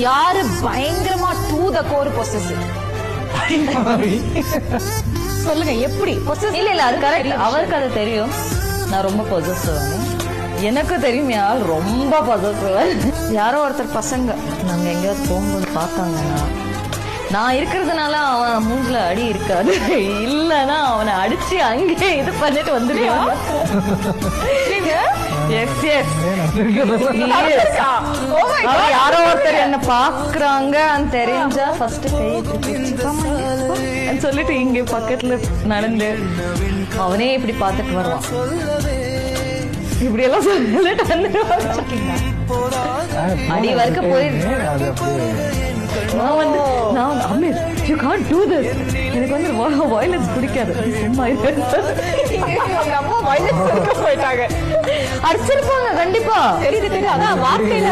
யாரு பயங்கரமா two the core possessive? சொல்லுங்க எப்படி பொசசிவ்? இல்ல அது கரெக்ட். அவருக்கு அது தெரியும் நான் ரொம்ப பொசசிவ். எனக்கு தெரியும் யார் ரொம்ப பொசசிவ். யாரோ ஒருத்தர் பசங்க நாங்க எங்கேயாவது போகும்போது பார்த்தாங்கன்னா நான் இருக்கிறதுனால அவன் மூஞ்சில அடி இருக்காது, இல்லன்னா அவனை அடிச்சு அங்கே இது பண்ணிட்டு வந்துருவான். எஸ் எஸ் யாரோ ஒருத்தர் என்ன பாக்குறாங்க தெரிஞ்சா ஃபர்ஸ்ட் கை சொல்லிட்டு இங்க பக்கத்துல நடந்து அவனே இப்படி பாத்துட்டு வருவான். இப்படி எல்லாம் சொல்லிட்டு அடி வரைக்கும் போயிருக்கு. நான் வந்து Aamir you can't do this. எனக்கு வந்து வயலன்ஸ் பிடிக்காது. சும்மா அம்மா வயலன்ஸ் போயிட்டாங்க. அடிச்சிருப்பாங்க கண்டிப்பா. தெரியுது தெரியுது. அதான் வார்த்தையில